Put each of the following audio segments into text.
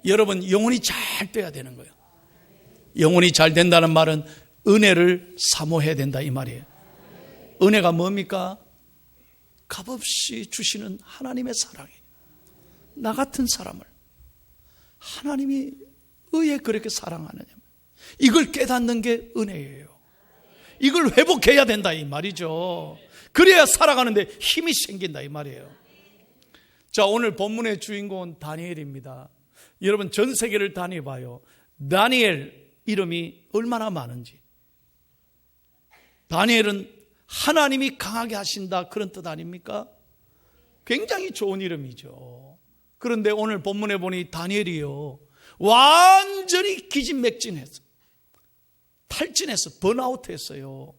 여러분, 영혼이 잘 돼야 되는 거예요. 영혼이 잘 된다는 말은 은혜를 사모해야 된다 이 말이에요. 은혜가 뭡니까? 값없이 주시는 하나님의 사랑이에요. 나 같은 사람을 하나님이 왜 그렇게 사랑하느냐, 이걸 깨닫는 게 은혜예요. 이걸 회복해야 된다 이 말이죠. 그래야 살아가는데 힘이 생긴다 이 말이에요. 자, 오늘 본문의 주인공은 다니엘입니다. 여러분, 전 세계를 다녀봐요. 다니엘 이름이 얼마나 많은지. 다니엘은 하나님이 강하게 하신다, 그런 뜻 아닙니까? 굉장히 좋은 이름이죠. 그런데 오늘 본문에 보니 다니엘이요, 완전히 기진맥진해서, 탈진해서, 번아웃했어요.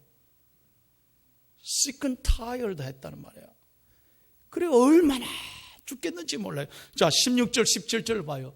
sick and tired 했다는 말이에요. 그래, 얼마나 죽겠는지 몰라요. 자, 16절 17절 봐요.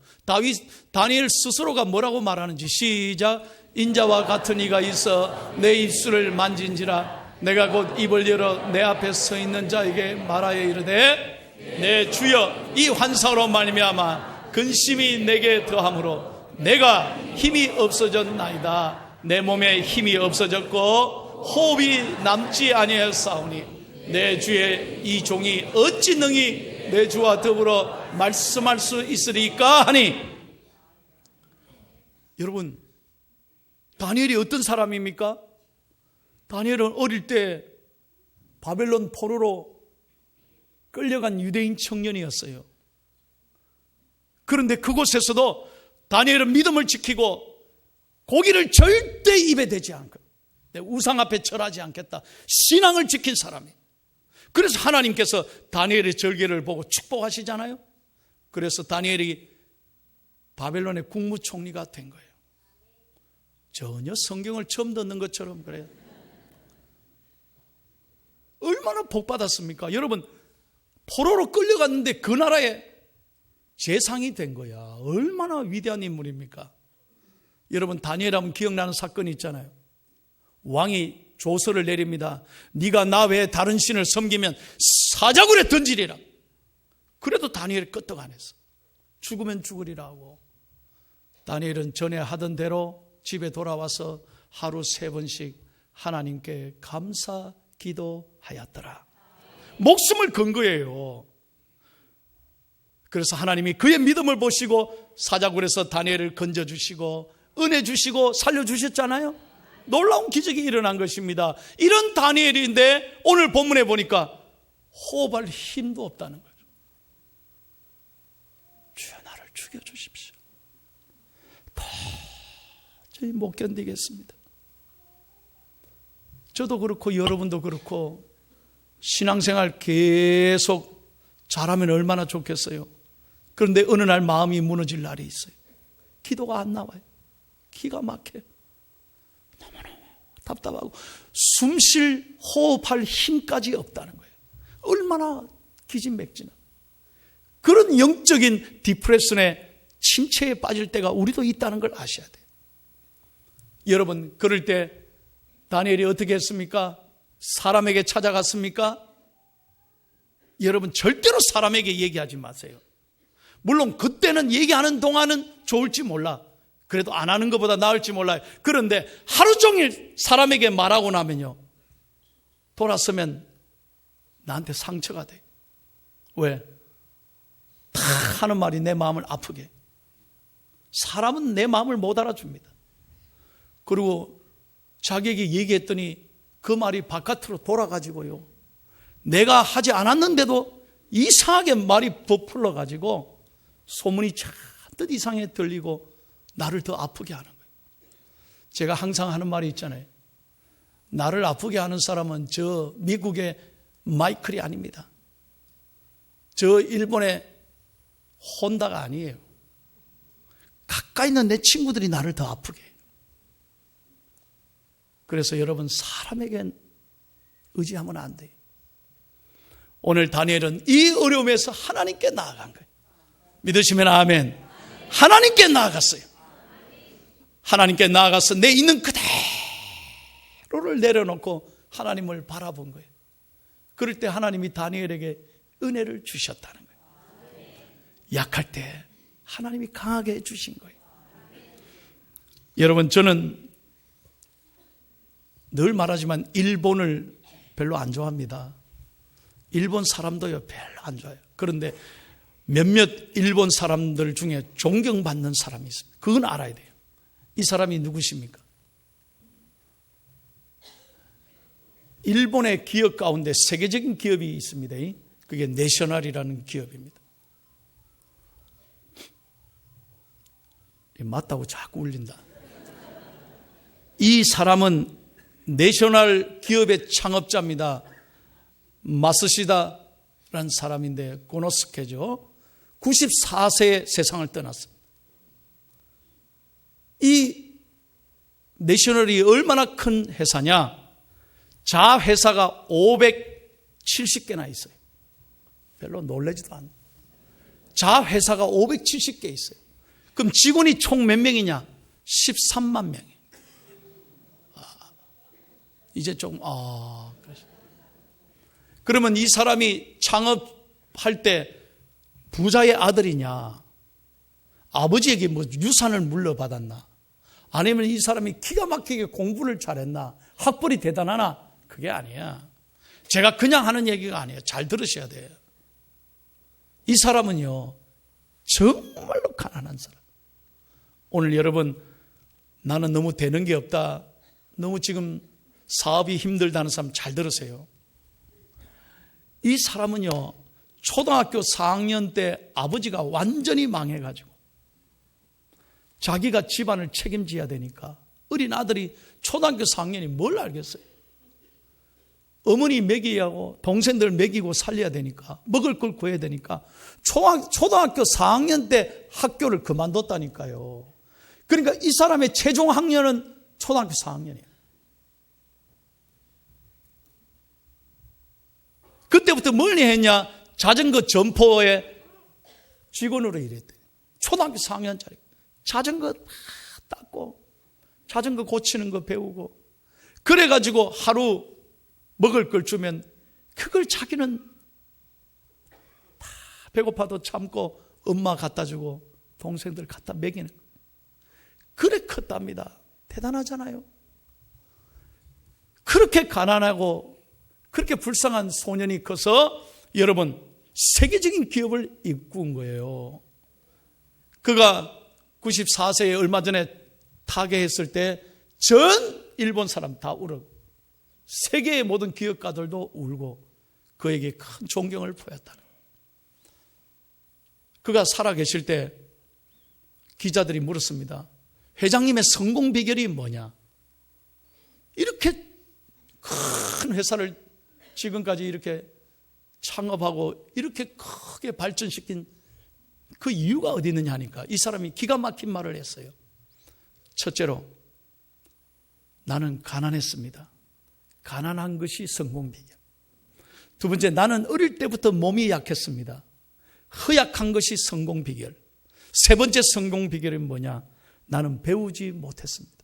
다니엘 스스로가 뭐라고 말하는지. 시작. 인자와 같은 이가 있어 내 입술을 만진지라 내가 곧 입을 열어 내 앞에 서 있는 자에게 말하여 이르되, 내 주여, 이 환상으로 말미암아 근심이 내게 더함으로 내가 힘이 없어졌나이다. 내 몸에 힘이 없어졌고 호흡이 남지 아니하였사오니 내 주의 이 종이 어찌 능히 내 주와 더불어 말씀할 수 있으리까 하니. 여러분, 다니엘이 어떤 사람입니까? 다니엘은 어릴 때 바벨론 포로로 끌려간 유대인 청년이었어요. 그런데 그곳에서도 다니엘은 믿음을 지키고 고기를 절대 입에 대지 않고 내 우상 앞에 절하지 않겠다, 신앙을 지킨 사람이에요. 그래서 하나님께서 다니엘의 절개를 보고 축복하시잖아요. 그래서 다니엘이 바벨론의 국무총리가 된 거예요. 전혀 성경을 처음 듣는 것처럼 그래요. 얼마나 복받았습니까? 여러분, 포로로 끌려갔는데 그 나라의 재상이 된 거야. 얼마나 위대한 인물입니까? 여러분, 다니엘 하면 기억나는 사건이 있잖아요. 왕이 조서를 내립니다. 네가 나 외에 다른 신을 섬기면 사자굴에 던지리라. 그래도 다니엘이 끄떡 안 했어. 죽으면 죽으리라 하고. 다니엘은 전에 하던 대로 집에 돌아와서 하루 3번씩 하나님께 감사 기도하였더라. 목숨을 건 거예요. 그래서 하나님이 그의 믿음을 보시고 사자굴에서 다니엘을 건져주시고 은혜 주시고 살려주셨잖아요. 놀라운 기적이 일어난 것입니다. 이런 다니엘인데 오늘 본문에 보니까 호흡할 힘도 없다는 거죠. 주여, 나를 죽여주십시오. 도저히 못 견디겠습니다. 저도 그렇고 여러분도 그렇고 신앙생활 계속 잘하면 얼마나 좋겠어요. 그런데 어느 날 마음이 무너질 날이 있어요. 기도가 안 나와요. 기가 막혀요. 너무너무 답답하고 숨쉴 호흡할 힘까지 없다는 거예요. 얼마나 기진맥진한 그런 영적인 디프레션에, 침체에 빠질 때가 우리도 있다는 걸 아셔야 돼요. 여러분, 그럴 때 다니엘이 어떻게 했습니까? 사람에게 찾아갔습니까? 여러분, 절대로 사람에게 얘기하지 마세요. 물론 그때는 얘기하는 동안은 좋을지 몰라. 그래도 안 하는 것보다 나을지 몰라요. 그런데 하루 종일 사람에게 말하고 나면요, 돌아서면 나한테 상처가 돼요. 왜? 다 하는 말이 내 마음을 아프게 해요. 사람은 내 마음을 못 알아줍니다. 그리고 자기에게 얘기했더니 그 말이 바깥으로 돌아가지고요, 내가 하지 않았는데도 이상하게 말이 부풀러가지고 소문이 잔뜩 이상하게 들리고 나를 더 아프게 하는 거예요. 제가 항상 하는 말이 있잖아요. 나를 아프게 하는 사람은 저 미국의 마이클이 아닙니다. 저 일본의 혼다가 아니에요. 가까이 있는 내 친구들이 나를 더 아프게 해요. 그래서 여러분, 사람에겐 의지하면 안 돼요. 오늘 다니엘은 이 어려움에서 하나님께 나아간 거예요. 믿으시면 아멘. 하나님께 나아갔어요. 하나님께 나아가서 내 있는 그대로를 내려놓고 하나님을 바라본 거예요. 그럴 때 하나님이 다니엘에게 은혜를 주셨다는 거예요. 약할 때 하나님이 강하게 해주신 거예요. 여러분, 저는 늘 말하지만 일본을 별로 안 좋아합니다. 일본 사람도요, 별로 안 좋아해요. 그런데 몇몇 일본 사람들 중에 존경받는 사람이 있습니다. 그건 알아야 돼요. 이 사람이 누구십니까? 일본의 기업 가운데 세계적인 기업이 있습니다. 그게 내셔널이라는 기업입니다. 맞다고 자꾸 울린다. 이 사람은 내셔널 기업의 창업자입니다. 마스시다라는 사람인데 고노스케죠. 94세에 세상을 떠났습니다. 이 내셔널이 얼마나 큰 회사냐? 자회사가 570개나 있어요. 별로 놀라지도 않아요. 자회사가 570개 있어요. 그럼 직원이 총 몇 명이냐? 13만 명이에요. 이제 좀 그러면 이 사람이 창업할 때 부자의 아들이냐? 아버지에게 뭐 유산을 물려받았나? 아니면 이 사람이 기가 막히게 공부를 잘했나? 학벌이 대단하나? 그게 아니야. 제가 그냥 하는 얘기가 아니에요. 잘 들으셔야 돼요. 이 사람은요, 정말로 가난한 사람. 오늘 여러분, 나는 너무 되는 게 없다, 너무 지금 사업이 힘들다는 사람 잘 들으세요. 이 사람은요, 초등학교 4학년 때 아버지가 완전히 망해가지고 자기가 집안을 책임져야 되니까 어린 아들이 초등학교 4학년이 뭘 알겠어요. 어머니 먹여야 하고 동생들 먹이고 살려야 되니까, 먹을 걸 구해야 되니까 초등학교 4학년 때 학교를 그만뒀다니까요. 그러니까 이 사람의 최종 학년은 초등학교 4학년이에요. 그때부터 뭘 했냐? 자전거 점포에 직원으로 일했대. 초등학교 4학년짜리. 자전거 닦고 자전거 고치는 거 배우고, 그래가지고 하루 먹을 걸 주면 그걸 자기는 다 배고파도 참고 엄마 갖다 주고 동생들 갖다 먹이는 거. 그래 컸답니다. 대단하잖아요. 그렇게 가난하고 그렇게 불쌍한 소년이 커서 여러분 세계적인 기업을 이끈 거예요. 그가 94세에 얼마 전에 타계했을 때 전 일본 사람 다 울었고 세계의 모든 기업가들도 울고 그에게 큰 존경을 보였다는 거예요. 그가 살아계실 때 기자들이 물었습니다. 회장님의 성공 비결이 뭐냐? 이렇게 큰 회사를 지금까지 이렇게 창업하고 이렇게 크게 발전시킨 그 이유가 어디 있느냐 하니까 이 사람이 기가 막힌 말을 했어요. 첫째로, 나는 가난했습니다. 가난한 것이 성공 비결. 두 번째, 나는 어릴 때부터 몸이 약했습니다. 허약한 것이 성공 비결. 세 번째 성공 비결은 뭐냐? 나는 배우지 못했습니다.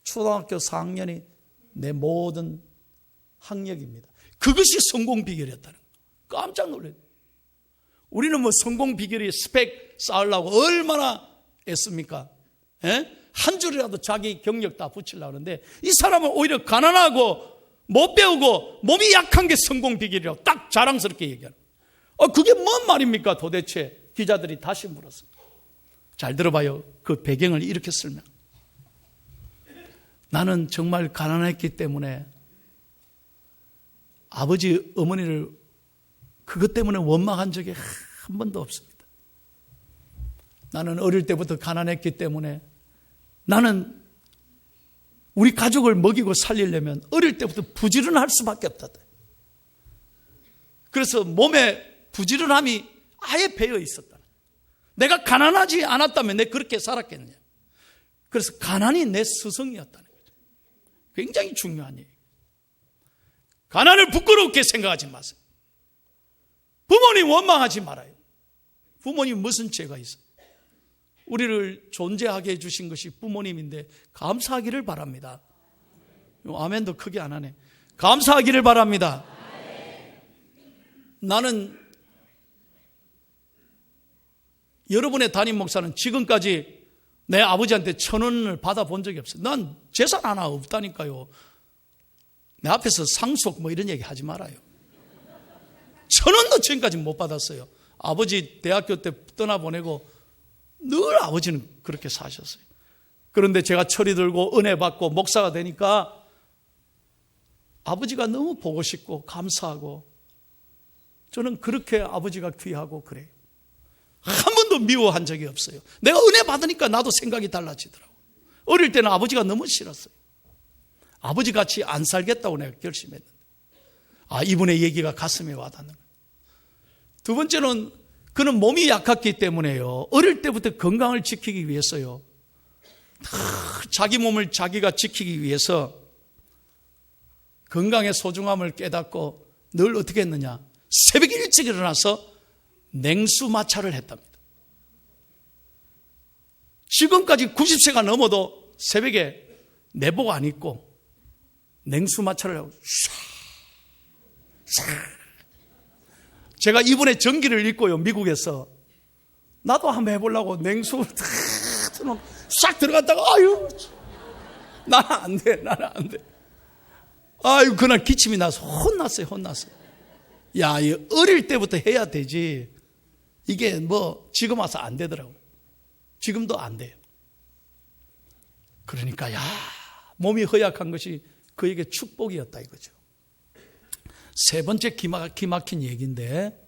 초등학교 4학년이 내 모든 학력입니다. 그것이 성공 비결이었다는 거예요. 깜짝 놀라요. 우리는 뭐 성공 비결이 스펙 쌓으려고 얼마나 애씁니까? 한 줄이라도 자기 경력 다 붙이려고 하는데 이 사람은 오히려 가난하고 못 배우고 몸이 약한 게 성공 비결이라고 딱 자랑스럽게 얘기하는 거예요. 그게 뭔 말입니까 도대체? 기자들이 다시 물었습니다. 잘 들어봐요. 그 배경을 이렇게 설명. 나는 정말 가난했기 때문에 아버지 어머니를 그것 때문에 원망한 적이 한 번도 없습니다. 나는 어릴 때부터 가난했기 때문에 나는 우리 가족을 먹이고 살리려면 어릴 때부터 부지런할 수밖에 없다. 그래서 몸에 부지런함이 아예 배어 있었다. 내가 가난하지 않았다면 내가 그렇게 살았겠느냐. 그래서 가난이 내 스승이었다는 거죠. 굉장히 중요한 얘기예요. 가난을 부끄럽게 생각하지 마세요. 부모님 원망하지 말아요. 부모님 무슨 죄가 있어요? 우리를 존재하게 해주신 것이 부모님인데 감사하기를 바랍니다. 아멘도 크게 안 하네. 감사하기를 바랍니다. 나는 여러분의 담임 목사는 지금까지 내 아버지한테 1,000원을 받아본 적이 없어요. 난 재산 하나 없다니까요. 내 앞에서 상속 뭐 이런 얘기 하지 말아요. 1,000원도 지금까지 못 받았어요. 아버지 대학교 때 떠나보내고 늘 아버지는 그렇게 사셨어요. 그런데 제가 철이 들고 은혜 받고 목사가 되니까 아버지가 너무 보고 싶고 감사하고, 저는 그렇게 아버지가 귀하고 그래요. 한 번도 미워한 적이 없어요. 내가 은혜 받으니까 나도 생각이 달라지더라고. 어릴 때는 아버지가 너무 싫었어요. 아버지 같이 안 살겠다고 내가 결심했는데, 이분의 얘기가 가슴에 와닿는 거예요. 두 번째는 그는 몸이 약했기 때문에요. 어릴 때부터 건강을 지키기 위해서요. 자기 몸을 자기가 지키기 위해서 건강의 소중함을 깨닫고 늘 어떻게 했느냐. 새벽에 일찍 일어나서 냉수 마찰을 했답니다. 지금까지 90세가 넘어도 새벽에 내복 안 입고 냉수 마찰을 하고 제가 이번에 전기를 읽고요, 미국에서. 나도 한번 해보려고 냉수 싹 들어갔다가 나는 안 돼. 그날 기침이 나서 혼났어요. 야, 어릴 때부터 해야 되지. 이게 뭐 지금 와서 안 되더라고. 지금도 안 돼요. 그러니까 몸이 허약한 것이 그에게 축복이었다 이거죠. 세 번째 기막힌 얘기인데,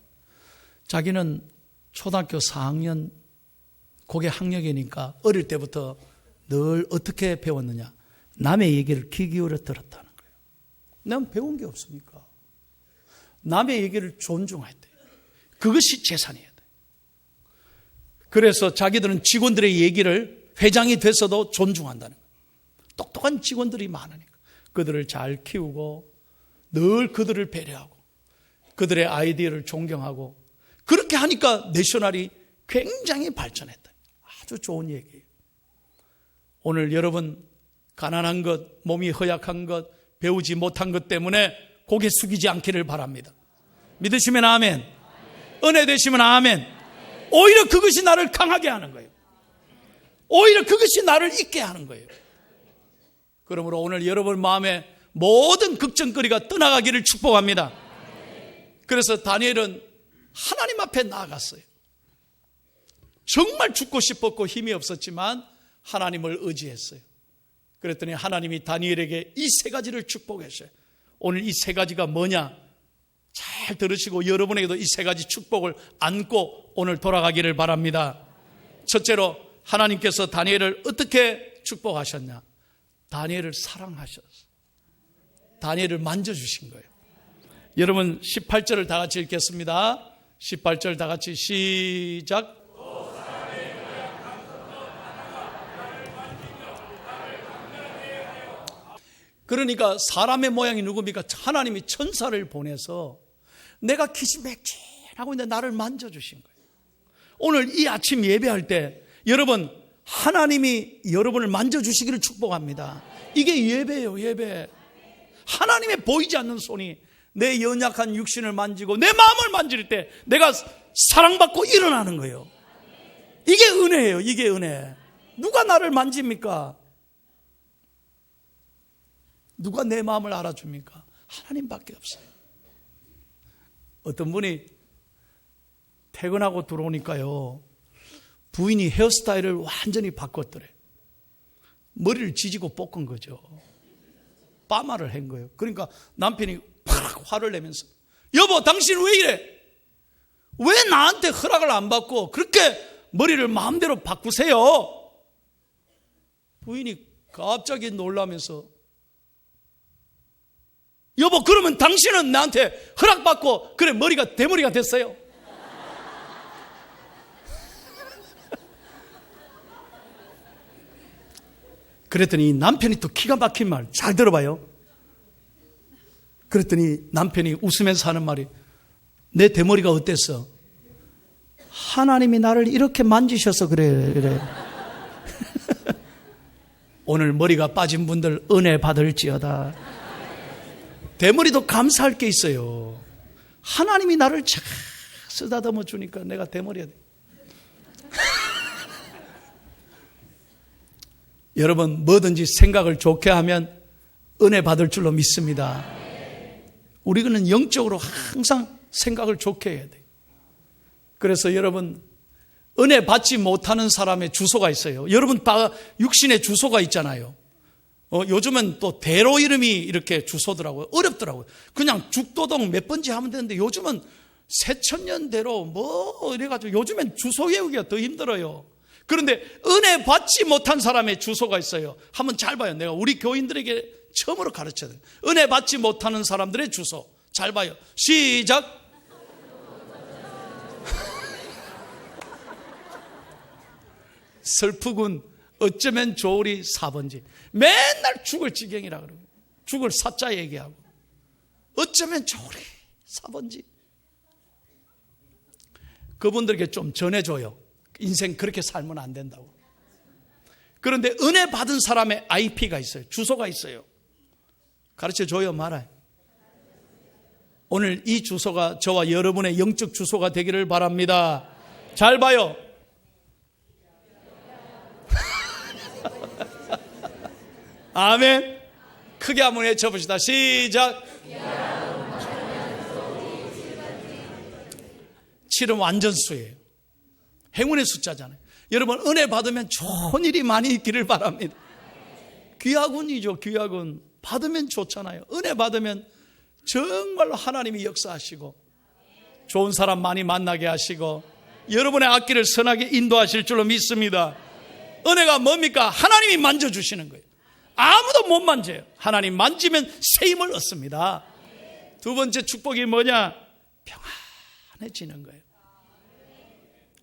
자기는 초등학교 4학년 고개 학력이니까 어릴 때부터 늘 어떻게 배웠느냐. 남의 얘기를 귀 기울여 들었다는 거예요. 난 배운 게 없으니까. 남의 얘기를 존중해야 돼. 그것이 재산이어야 돼. 그래서 자기들은 직원들의 얘기를 회장이 돼서도 존중한다는 거예요. 똑똑한 직원들이 많으니까 그들을 잘 키우고 늘 그들을 배려하고 그들의 아이디어를 존경하고, 그렇게 하니까 내셔널이 굉장히 발전했다. 아주 좋은 얘기예요. 오늘 여러분 가난한 것, 몸이 허약한 것, 배우지 못한 것 때문에 고개 숙이지 않기를 바랍니다. 믿으시면 아멘. 은혜 되시면 아멘. 오히려 그것이 나를 강하게 하는 거예요. 오히려 그것이 나를 있게 하는 거예요. 그러므로 오늘 여러분 마음에 모든 걱정거리가 떠나가기를 축복합니다. 그래서 다니엘은 하나님 앞에 나아갔어요. 정말 죽고 싶었고 힘이 없었지만 하나님을 의지했어요. 그랬더니 하나님이 다니엘에게 이 세 가지를 축복했어요. 오늘 이 세 가지가 뭐냐? 잘 들으시고 여러분에게도 이 세 가지 축복을 안고 오늘 돌아가기를 바랍니다. 첫째로, 하나님께서 다니엘을 어떻게 축복하셨냐? 다니엘을 사랑하셨어요. 다니엘을 만져주신 거예요. 여러분 18절을 다 같이 읽겠습니다. 18절 다 같이 시작. 그러니까 사람의 모양이 누굽니까? 하나님이 천사를 보내서 내가 기진맥진하고 있는데 나를 만져주신 거예요. 오늘 이 아침 예배할 때 여러분, 하나님이 여러분을 만져주시기를 축복합니다. 이게 예배예요, 예배. 하나님의 보이지 않는 손이 내 연약한 육신을 만지고 내 마음을 만질 때 내가 사랑받고 일어나는 거예요. 이게 은혜예요, 이게 은혜. 누가 나를 만집니까? 누가 내 마음을 알아줍니까? 하나님밖에 없어요. 어떤 분이 퇴근하고 들어오니까요, 부인이 헤어스타일을 완전히 바꿨더래. 머리를 지지고 볶은 거죠. 파마를 한 거예요. 그러니까 남편이 팍 화를 내면서, 여보 당신 왜 이래? 왜 나한테 허락을 안 받고 그렇게 머리를 마음대로 바꾸세요? 부인이 갑자기 놀라면서, 여보 그러면 당신은 나한테 허락받고 그래 머리가 대머리가 됐어요? 그랬더니 남편이 또 기가 막힌 말, 잘 들어봐요. 그랬더니 남편이 웃으면서 하는 말이, 내 대머리가 어땠어? 하나님이 나를 이렇게 만지셔서 그래. 오늘 머리가 빠진 분들 은혜 받을지어다. 대머리도 감사할 게 있어요. 하나님이 나를 잘 쓰다듬어 주니까 내가 대머리가 돼. 여러분 뭐든지 생각을 좋게 하면 은혜 받을 줄로 믿습니다. 우리는 영적으로 항상 생각을 좋게 해야 돼요. 그래서 여러분 은혜 받지 못하는 사람의 주소가 있어요. 여러분 다 육신의 주소가 있잖아요. 요즘은 또 대로 이름이 이렇게 주소더라고요. 어렵더라고요. 그냥 죽도동 몇 번째 하면 되는데 요즘은 새천년대로 뭐 이래가지고 요즘엔 주소 외우기가 더 힘들어요. 그런데 은혜 받지 못한 사람의 주소가 있어요. 한번 잘 봐요. 내가 우리 교인들에게 처음으로 가르쳐야 돼요. 은혜 받지 못하는 사람들의 주소 잘 봐요. 시작. 슬프군 어쩌면 좋으리 4번지. 맨날 죽을 지경이라 그러고 죽을 사자 얘기하고 어쩌면 좋으리 4번지. 그분들에게 좀 전해줘요. 인생 그렇게 살면 안 된다고. 그런데 은혜 받은 사람의 IP가 있어요. 주소가 있어요. 가르쳐줘요 말아요. 오늘 이 주소가 저와 여러분의 영적 주소가 되기를 바랍니다. 잘 봐요. 아멘. 크게 한번 외쳐봅시다. 시작. 7은 완전수예요. 행운의 숫자잖아요. 여러분 은혜 받으면 좋은 일이 많이 있기를 바랍니다. 귀하군이죠. 귀하군. 받으면 좋잖아요. 은혜 받으면 정말로 하나님이 역사하시고 좋은 사람 많이 만나게 하시고 여러분의 앞길을 선하게 인도하실 줄로 믿습니다. 은혜가 뭡니까? 하나님이 만져주시는 거예요. 아무도 못 만져요. 하나님 만지면 새 힘을 얻습니다. 두 번째 축복이 뭐냐? 평안해지는 거예요.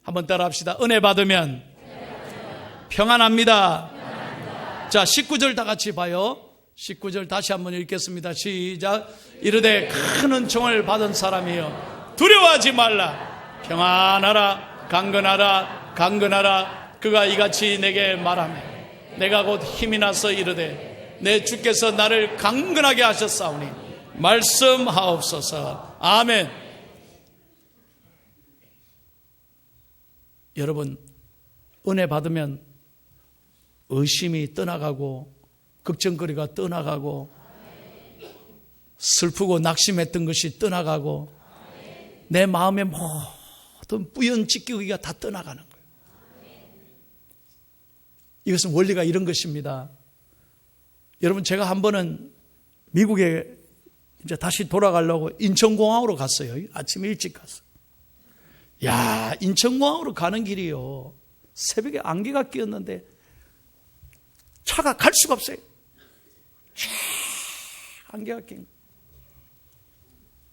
한번 따라합시다. 은혜 받으면 평안합니다. 자, 19절 다 같이 봐요. 19절 다시 한번 읽겠습니다. 시작. 이르되 큰 은총을 받은 사람이여 두려워하지 말라. 평안하라. 강건하라. 강건하라. 그가 이같이 내게 말하며 내가 곧 힘이 나서 이르되 내 주께서 나를 강건하게 하셨사오니 말씀하옵소서. 아멘. 여러분 은혜 받으면 의심이 떠나가고 걱정거리가 떠나가고 슬프고 낙심했던 것이 떠나가고 내 마음의 모든 뿌연 찢기기가 다 떠나가는 거예요. 이것은 원리가 이런 것입니다. 여러분 제가 한 번은 미국에 이제 다시 돌아가려고 인천공항으로 갔어요. 아침에 일찍 갔어요. 야, 인천공항으로 가는 길이요. 새벽에 안개가 끼었는데 차가 갈 수가 없어요. 안개가 낀.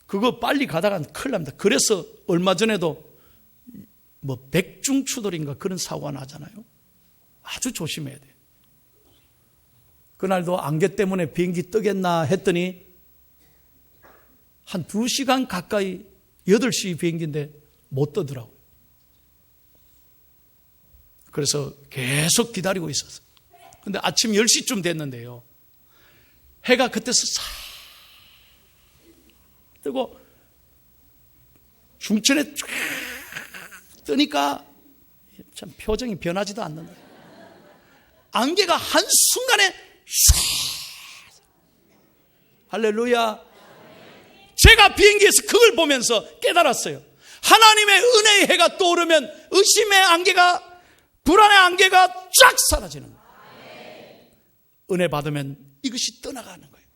그거 빨리 가다간 큰일 납니다. 그래서 얼마 전에도 뭐 백중추돌인가 그런 사고가 나잖아요. 아주 조심해야 돼요. 그날도 안개 때문에 비행기 뜨겠나 했더니 한 2시간 가까이 8시 비행기인데 못 뜨더라고요. 그래서 계속 기다리고 있었어요. 근데 아침 10시쯤 됐는데요. 해가 그때서 싹 뜨고 중천에 쫙 뜨니까 참 표정이 변하지도 않는다. 안개가 한순간에 할렐루야. 제가 비행기에서 그걸 보면서 깨달았어요. 하나님의 은혜의 해가 떠오르면 의심의 안개가, 불안의 안개가 쫙 사라지는 거예요. 은혜 받으면 이것이 떠나가는 거예요.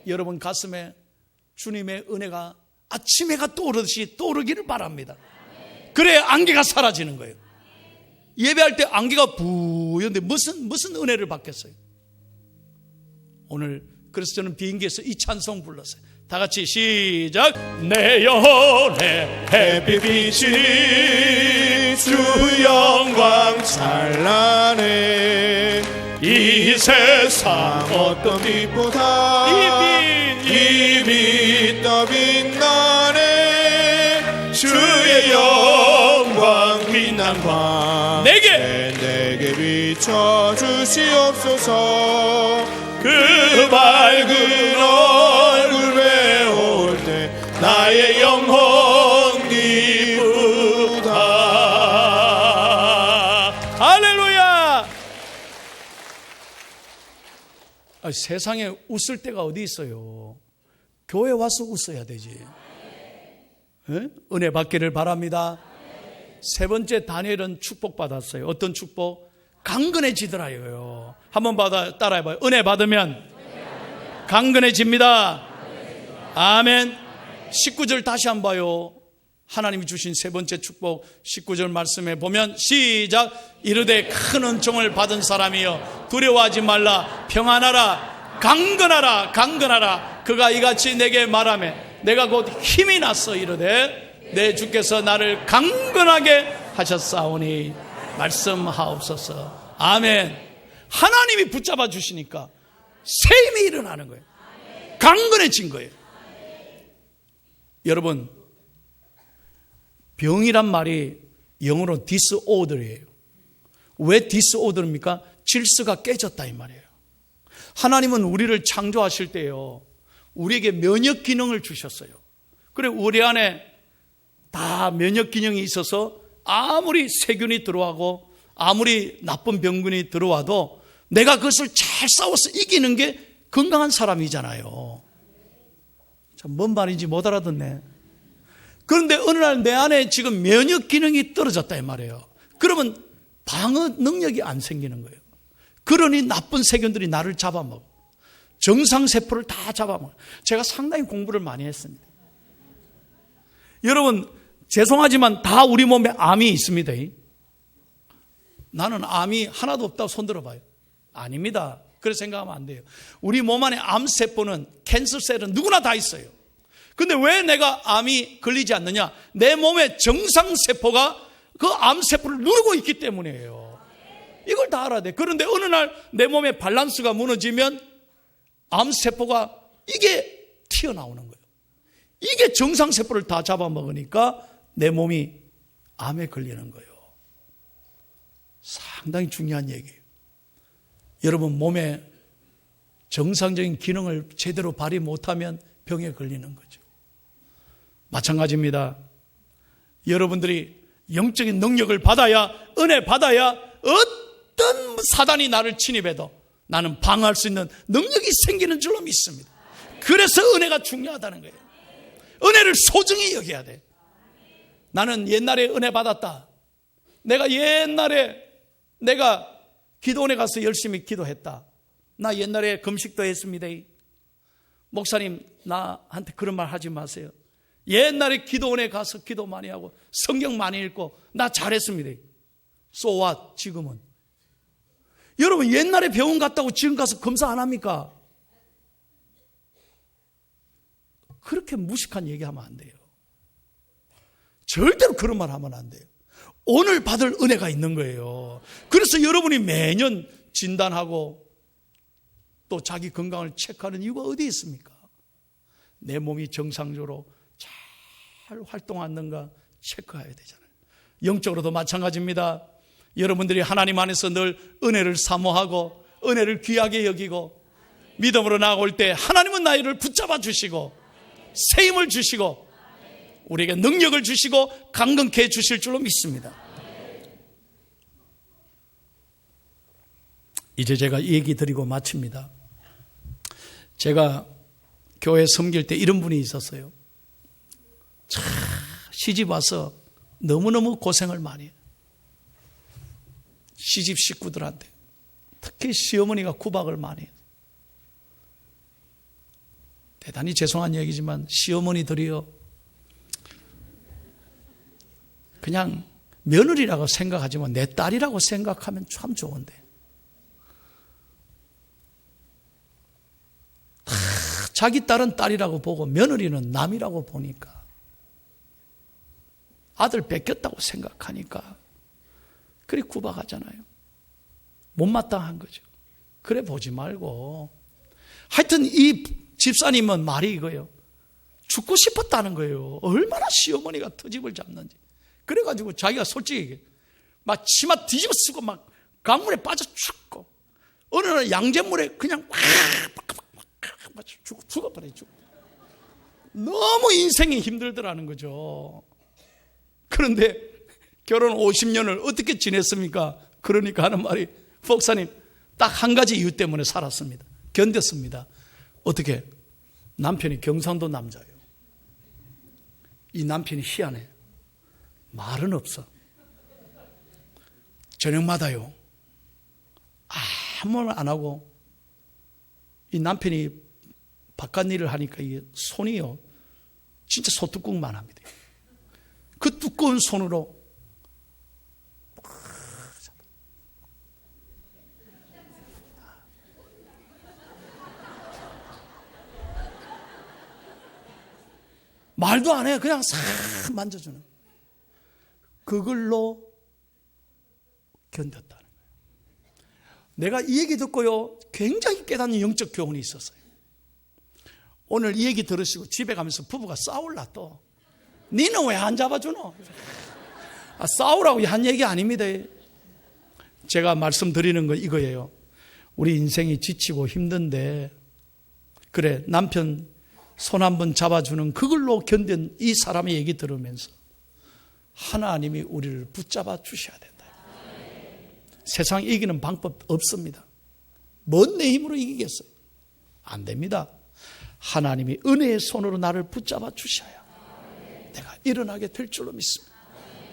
여러분 가슴에 주님의 은혜가 아침 해가 떠오르듯이 떠오르기를 바랍니다. 그래야 안개가 사라지는 거예요. 예배할 때 안개가 부연데 무슨 은혜를 받겠어요? 오늘 그래서 저는 비행기에서 이 찬송 불렀어요. 다 같이 시작. 내 영혼의 햇빛이 주 영광 찬란해. 이 세상 어떤 빛보다 이 빛 더 빛나네. 주의 영광 빛난 밤 내게 비춰 주시옵소서. 그 밝은 얼굴 배울 때 나의 영혼 기쁘다. 할렐루야. 세상에 웃을 때가 어디 있어요? 교회 와서 웃어야 되지. 네? 은혜 받기를 바랍니다. 세 번째, 다니엘은 축복받았어요. 어떤 축복? 강건해지더라요. 한번 따라해봐요. 은혜 받으면 강건해집니다. 아멘. 19절 다시 한번 봐요. 하나님이 주신 세 번째 축복 19절 말씀에 보면 시작. 이르되 큰 은총을 받은 사람이여 두려워하지 말라. 평안하라. 강건하라. 강건하라. 그가 이같이 내게 말하매 내가 곧 힘이 났어 이르되 내 주께서 나를 강건하게 하셨사오니 말씀하옵소서. 아멘. 하나님이 붙잡아 주시니까 새 힘이 일어나는 거예요. 강건해진 거예요. 여러분, 병이란 말이 영어로 disorder이에요. 왜 disorder입니까? 질서가 깨졌다 이 말이에요. 하나님은 우리를 창조하실 때요, 우리에게 면역 기능을 주셨어요. 그래 우리 안에 다 면역 기능이 있어서 아무리 세균이 들어와고 아무리 나쁜 병균이 들어와도 내가 그것을 잘 싸워서 이기는 게 건강한 사람이잖아요. 참, 뭔 말인지 못 알아듣네. 그런데 어느 날 내 안에 지금 면역 기능이 떨어졌다 이 말이에요. 그러면 방어 능력이 안 생기는 거예요. 그러니 나쁜 세균들이 나를 잡아먹어. 정상세포를 다 잡아먹어요. 제가 상당히 공부를 많이 했습니다. 여러분, 죄송하지만 다 우리 몸에 암이 있습니다. 나는 암이 하나도 없다고 손들어봐요. 아닙니다. 그렇게 생각하면 안 돼요. 우리 몸 안에 암세포는, 캔서셀은 누구나 다 있어요. 근데 왜 내가 암이 걸리지 않느냐? 내 몸의 정상세포가 그 암세포를 누르고 있기 때문이에요. 이걸 다 알아야 돼. 그런데 어느 날 내 몸의 밸런스가 무너지면 암세포가 이게 튀어나오는 거예요. 이게 정상세포를 다 잡아먹으니까 내 몸이 암에 걸리는 거예요. 상당히 중요한 얘기예요. 여러분, 몸에 정상적인 기능을 제대로 발휘 못하면 병에 걸리는 거죠. 마찬가지입니다. 여러분들이 영적인 능력을 받아야, 은혜 받아야 어떤 사단이 나를 침입해도 나는 방어할 수 있는 능력이 생기는 줄로 믿습니다. 그래서 은혜가 중요하다는 거예요. 은혜를 소중히 여겨야 돼. 나는 옛날에 은혜 받았다. 내가 옛날에 내가 기도원에 가서 열심히 기도했다. 나 옛날에 금식도 했습니다. 목사님, 나한테 그런 말 하지 마세요. 옛날에 기도원에 가서 기도 많이 하고 성경 많이 읽고 나 잘했습니다. So what? 지금은. 여러분, 옛날에 병원 갔다고 지금 가서 검사 안 합니까? 그렇게 무식한 얘기하면 안 돼요. 절대로 그런 말 하면 안 돼요. 오늘 받을 은혜가 있는 거예요. 그래서 여러분이 매년 진단하고 또 자기 건강을 체크하는 이유가 어디 있습니까? 내 몸이 정상적으로 잘 활동하는가 체크해야 되잖아요. 영적으로도 마찬가지입니다. 여러분들이 하나님 안에서 늘 은혜를 사모하고 은혜를 귀하게 여기고 믿음으로 나아올 때 하나님은 나를 붙잡아 주시고 새 힘을 주시고 우리에게 능력을 주시고 강건케 해주실 줄로 믿습니다. 이제 제가 얘기 드리고 마칩니다. 제가 교회 섬길 때 이런 분이 있었어요. 참 시집 와서 너무너무 고생을 많이 해요. 시집 식구들한테 특히 시어머니가 구박을 많이 해요. 대단히 죄송한 얘기지만 시어머니들이요, 그냥 며느리라고 생각하지만 내 딸이라고 생각하면 참 좋은데 자기 딸은 딸이라고 보고 며느리는 남이라고 보니까 아들 뺏겼다고 생각하니까 그리 구박하잖아요. 못마땅한 거죠. 그래 보지 말고. 하여튼 이 집사님은 말이 이거예요. 죽고 싶었다는 거예요. 얼마나 시어머니가 터집을 잡는지. 그래가지고 자기가 솔직히 막 치마 뒤집어 쓰고 막 강물에 빠져 죽고 어느 날 양잿물에 그냥 확 죽어버려요. 너무 인생이 힘들더라는 거죠. 그런데 결혼 50년을 어떻게 지냈습니까? 그러니까 하는 말이, 목사님 딱 한 가지 이유 때문에 살았습니다. 견뎠습니다. 어떻게? 남편이 경상도 남자예요. 이 남편이 희한해. 말은 없어. 저녁마다요, 아무 말 안 하고, 이 남편이 바깥 일을 하니까 이게 손이요, 진짜 소뚜껑만 합니다. 그 두꺼운 손으로 말도 안 해. 그냥 싹 만져주는. 그걸로 견뎠다는 거예요. 내가 이 얘기 듣고요, 굉장히 깨닫는 영적 교훈이 있었어요. 오늘 이 얘기 들으시고 집에 가면서 부부가 싸울라 또. 니는 왜 안 잡아주노? 싸우라고 한 얘기 아닙니다. 제가 말씀드리는 건 이거예요. 우리 인생이 지치고 힘든데, 그래, 남편 손 한번 잡아주는 그걸로 견딘 이 사람의 얘기 들으면서 하나님이 우리를 붙잡아 주셔야 된다. 세상 이기는 방법 없습니다. 뭔 내 힘으로 이기겠어요? 안 됩니다. 하나님이 은혜의 손으로 나를 붙잡아 주셔야 내가 일어나게 될 줄로 믿습니다.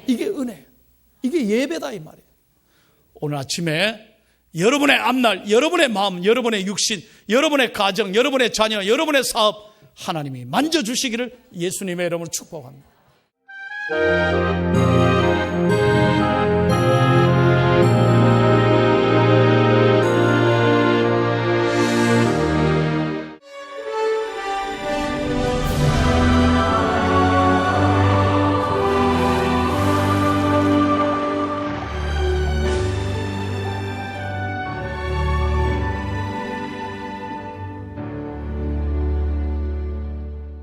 이게 은혜, 이게 예배다 이 말이에요. 오늘 아침에 여러분의 앞날, 여러분의 마음, 여러분의 육신, 여러분의 가정, 여러분의 자녀, 여러분의 사업 하나님이 만져주시기를 예수님의 이름으로 축복합니다.